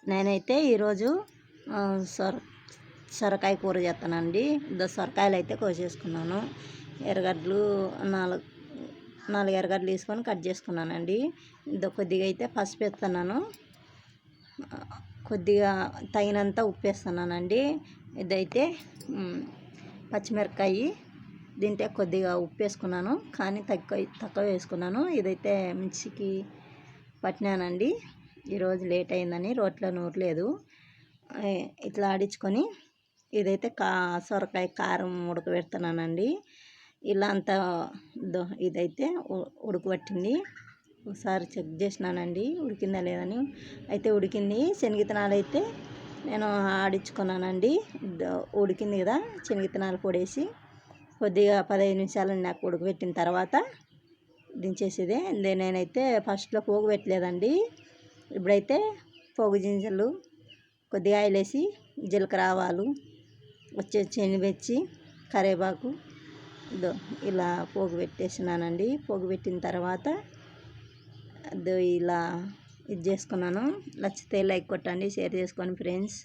నేనైతే ఈరోజు సొర సొరకాయ కూర చేస్తానండి. సొరకాయలు అయితే కోసేసుకున్నాను. ఎర్రగడ్డలు నాలుగు నాలుగు ఎర్రగడ్డలు తీసుకొని కట్ చేసుకున్నానండి. కొద్దిగా అయితే పసుపు వేస్తున్నాను, కొద్దిగా తగినంత ఉప్పు వేస్తున్నానండి. ఇదైతే పచ్చిమిరపకాయ, దీంట్లో కొద్దిగా ఉప్పు వేసుకున్నాను, కానీ తక్కువ వేసుకున్నాను. ఇదైతే మిక్సీకి పట్టినానండి. ఈరోజు లేట్ అయిందని రోట్లో నూరలేదు. ఇట్లా ఆడించుకొని ఇదైతే సొరకాయ కారం ఉడకబెడుతున్నానండి. ఇలా అంతా ఇదైతే ఉడకబట్టింది. ఒకసారి చెక్ చేసినానండి ఉడికిందా లేదని. అయితే ఉడికింది. శనగిత్తనాలు అయితే నేను ఆడించుకున్నానండి. ఉడికింది కదా, శనగిత్తనాలు పొడేసి కొద్దిగా 15 నిమిషాలు నాకు ఉడకబెట్టిన తర్వాత దించేసేదే. నేనైతే ఫస్ట్లో పోగు పెట్టలేదండి. ఇప్పుడైతే పోగు గింజలు, కొద్దిగా ఆయిల్ వేసి జీలకర్ర, ఆవాలు, శనగమిర్చి, కరివేపాకు ఇలా పోగు పెట్టేసినానండి. పోగు పెట్టిన తర్వాత ఇలా ఇది చేసుకున్నాను. నచ్చితే లైక్ కొట్టండి, షేర్ చేసుకోండి ఫ్రెండ్స్.